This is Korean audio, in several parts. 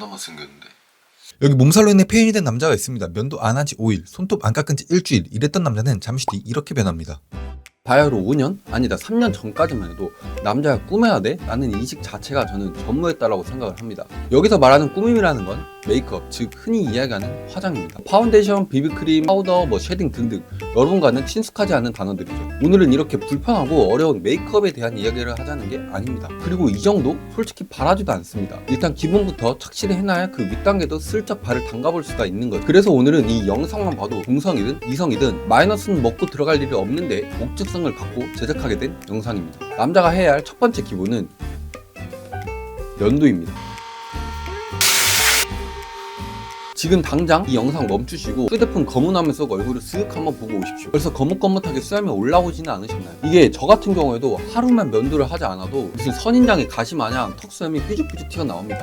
존나 못생겼는데. 여기 몸살로 인해 폐인이 된 남자가 있습니다. 면도 안 한 지 5일, 손톱 안 깎은 지 일주일. 이랬던 남자는 잠시 뒤 이렇게 변합니다. 바야흐로 5년? 아니다 3년 전까지만 해도 남자가 꾸며야 돼? 라는 인식 자체가 저는 전무했다라고 생각을 합니다. 여기서 말하는 꾸밈이라는 건 메이크업, 즉 흔히 이야기하는 화장입니다. 파운데이션, 비비크림, 파우더, 쉐딩 등등 여러분과는 친숙하지 않은 단어들이죠. 오늘은 이렇게 불편하고 어려운 메이크업에 대한 이야기를 하자는 게 아닙니다. 그리고 이 정도? 솔직히 바라지도 않습니다. 일단 기본부터 착실히 해놔야 그 윗단계도 슬쩍 발을 담가볼 수가 있는 거예요. 그래서 오늘은 이 영상만 봐도 동성이든 이성이든 마이너스는 먹고 들어갈 일이 없는데 목적성을 갖고 제작하게 된 영상입니다. 남자가 해야 할 첫 번째 기본은 면도입니다. 지금 당장 이 영상 멈추시고 휴대폰 검은화면 속 얼굴을 쓱 한번 보고 오십시오. 벌써 거뭇거뭇하게 수염이 올라오지는 않으셨나요? 이게 저 같은 경우에도 하루만 면도를 하지 않아도 무슨 선인장의 가시 마냥 턱수염이 삐죽삐죽 튀어나옵니다.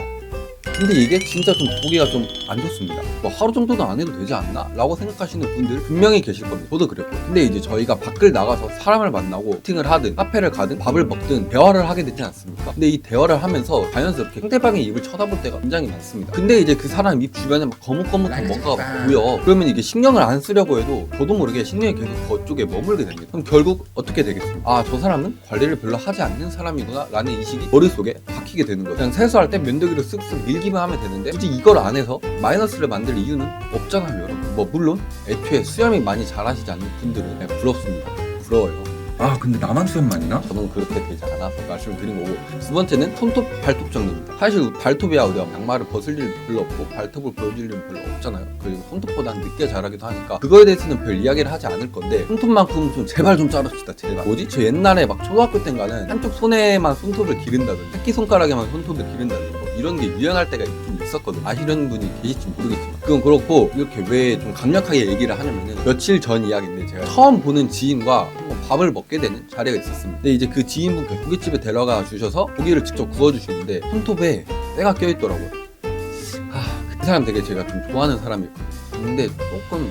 근데 이게 진짜 좀 보기가 좀 안 좋습니다. 뭐 하루 정도는 안 해도 되지 않나? 라고 생각하시는 분들 분명히 계실 겁니다. 저도 그랬고. 근데 이제 저희가 밖을 나가서 사람을 만나고 미팅을 하든 카페를 가든 밥을 먹든 대화를 하게 되지 않습니까? 근데 이 대화를 하면서 자연스럽게 상대방의 입을 쳐다볼 때가 굉장히 많습니다. 근데 이제 그 사람 입 주변에 막 거뭇거뭇한 뭔가가 보여. 그러면 이게 신경을 안 쓰려고 해도 저도 모르게 신경이 계속 그쪽에 머물게 됩니다. 그럼 결국 어떻게 되겠습니까? 아, 저 사람은 관리를 별로 하지 않는 사람이구나 라는 인식이 머릿속에 박히게 되는 거예요. 그냥 세수할 때 면도기로 쓱쓱 밀기만 하면 되는데 굳이 이걸 안 해서 마이너스를 만들 이유는 없잖아요, 여러분. 뭐 물론 애초에 수염이 많이 자라시지 않는 분들은 그냥 부럽습니다. 부러워요. 아, 근데 나만 수염만 있나? 저는 그렇게 되지 않아서 말씀을 드린 거고, 두 번째는 손톱, 발톱 정리입니다. 사실 발톱이야 우리가 양말을 벗을 일도 별로 없고 발톱을 보여줄 일은 별로 없잖아요. 그리고 손톱보다는 늦게 자라기도 하니까 그거에 대해서는 별 이야기를 하지 않을 건데, 손톱만큼은 좀 제발 좀 자릅시다, 제발. 뭐지? 저 옛날에 막 초등학교 때인가는 한쪽 손에만 손톱을 기른다든지 새끼손가락에만 손톱을 기른다든지 뭐 이런 게 유행할 때가 있긴 있었거든요. 아시는 분이 계실지 모르겠지만 그건 그렇고, 이렇게 왜 좀 강력하게 얘기를 하냐면은 며칠 전 이야기인데, 제가 처음 보는 지인과 한번 밥을 먹게 되는 자리가 있었습니다. 근데 이제 그 지인분께 고깃집에 데려가 주셔서 고기를 직접 구워주시는데 손톱에 때가 껴있더라고요. 그 사람 되게 제가 좀 좋아하는 사람이었거든요. 근데 조금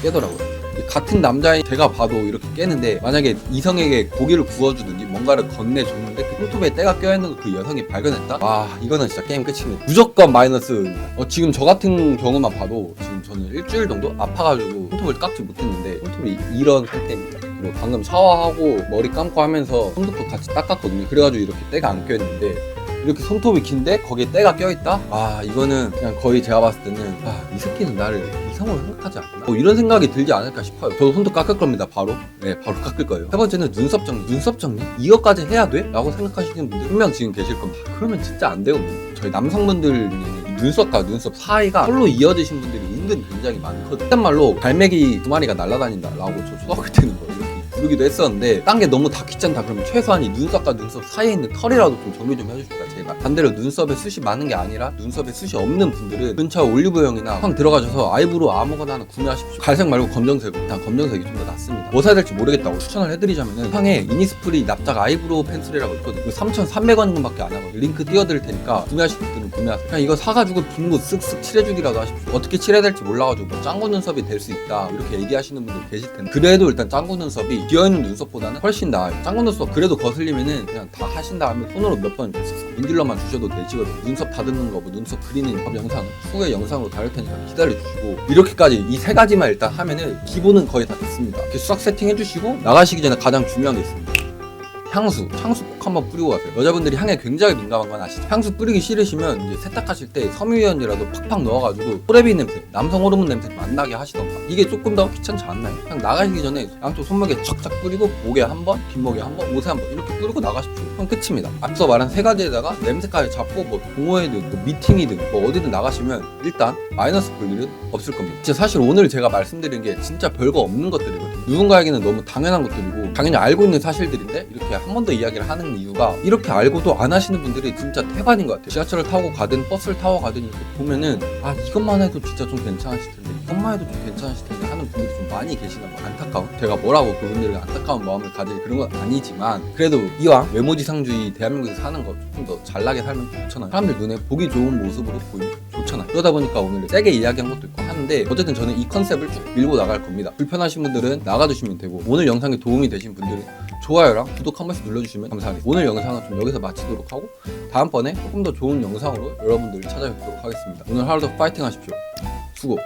깨더라고요. 같은 남자인 제가 봐도 이렇게 깨는데, 만약에 이성에게 고기를 구워주든지 뭔가를 건네줬는데 그 손톱에 때가 껴있는 거 그 여성이 발견했다? 이거는 진짜 게임 끝입니다. 무조건 마이너스입니다. 지금 저 같은 경우만 봐도 지금 저는 일주일 정도 아파가지고 손톱을 깎지 못했는데 손톱이 이런 상태입니다. 그리고 방금 샤워하고 머리 감고 하면서 손톱도 같이 닦았거든요. 그래가지고 이렇게 때가 안 껴있는데, 이렇게 손톱이 긴데 거기에 때가 껴있다? 이거는 그냥 거의 제가 봤을 때는 이 새끼는 나를 이성으로 생각하지 않나? 이런 생각이 들지 않을까 싶어요. 저도 손톱 깎을 겁니다. 바로 바로 깎을 거예요. 세 번째는 눈썹 정리. 눈썹 정리? 이것까지 해야 돼? 라고 생각하시는 분들 분명 지금 계실 겁니다. 그러면 진짜 안 되거든요. 저희 남성분들 중에는 눈썹과 눈썹 사이가 털로 이어지신 분들이 은근 굉장히 많거든요. 일단 말로 갈매기 두 마리가 날아다닌다 라고 저 초등학교 때는 거 이렇게 부르기도 했었는데, 딴 게 너무 다 귀찮다 그러면 최소한 이 눈썹과 눈썹 사이에 있는 털이라도 좀 정리 좀 해주십시다, 제발. 반대로 눈썹에 숱이 많은 게 아니라 눈썹에 숱이 없는 분들은 근처 올리브영이나 형 들어가셔서 아이브로우 아무거나 하나 구매하십시오. 갈색 말고 검정색으로. 일단 검정색이 좀 더 낫습니다. 뭐 사야 될지 모르겠다고 추천을 해드리자면은 형의 이니스프리 납작 아이브로우 펜슬이라고 있거든요. 3,300원 밖에 안 하고 링크 띄워드릴 테니까 구매하실 분들은 구매하세요. 그냥 이거 사가지고 빈 곳 쓱쓱 칠해주기라도 하십시오. 어떻게 칠해야 될지 몰라가지고 뭐 짱구 눈썹이 될 수 있다 이렇게 얘기하시는 분들 계실 텐데, 그래도 일단 짱구 눈썹이 비어있는 눈썹보다는 훨씬 나아요. 짱구 눈썹 그래도 거슬리면은 그냥 다 하신 다음에 손으로 몇 번 인딜러만 주셔도 되시거든요. 눈썹 다듬는 거, 뭐 눈썹 그리는 법 영상 후에 영상으로 다룰 테니까 기다려주시고, 이렇게까지 이 세 가지만 일단 하면은 기본은 거의 다 됐습니다. 이렇게 수학 세팅 해주시고 나가시기 전에 가장 중요한 게 있습니다. 향수 꼭 한번 뿌리고 가세요. 여자분들이 향에 굉장히 민감한 건 아시죠? 향수 뿌리기 싫으시면 이제 세탁하실 때 섬유유연이라도 팍팍 넣어가지고 호레비 냄새, 남성 호르몬 냄새 만나게 하시던가. 이게 조금 더 귀찮지 않나요? 그냥 나가시기 전에 양쪽 손목에 착착 뿌리고 목에 한 번, 뒷목에 한 번, 옷에 한 번 이렇게 뿌리고 나가십시오. 그럼 끝입니다. 앞서 말한 세 가지에다가 냄새까지 잡고 뭐 동호회든 뭐 미팅이든 뭐 어디든 나가시면 일단 마이너스 볼 일은 없을 겁니다. 진짜 사실 오늘 제가 말씀드린 게 진짜 별거 없는 것들이거든요. 누군가에게는 너무 당연한 것들이고 당연히 알고 있는 사실들인데, 이렇게 한 번 더 이야기를 하는 이유가 이렇게 알고도 안 하시는 분들이 진짜 태반인 것 같아요. 지하철을 타고 가든 버스를 타고 가든 이렇게 보면은 이것만 해도 진짜 좀 괜찮으실 텐데, 이것만 해도 좀 괜찮으실 텐데 하는 분들이 좀 많이 계시나 봐요. 안타까운, 제가 뭐라고 그분들에게 안타까운 마음을 가질 그런 건 아니지만, 그래도 이왕 외모지상주의 대한민국에서 사는 거 조금 더 잘나게 살면 좋잖아요. 사람들 눈에 보기 좋은 모습으로 보이면 좋잖아요. 그러다 보니까 오늘 세게 이야기한 것도 있고 하는데, 어쨌든 저는 이 컨셉을 쭉 밀고 나갈 겁니다. 불편하신 분들은 나가주시면 되고, 오늘 영상에 도움이 되신 분들은 좋아요랑 구독 한 번씩 눌러주시면 감사하겠습니다. 오늘 영상은 좀 여기서 마치도록 하고 다음번에 조금 더 좋은 영상으로 여러분들을 찾아뵙도록 하겠습니다. 오늘 하루도 파이팅 하십시오. 수고!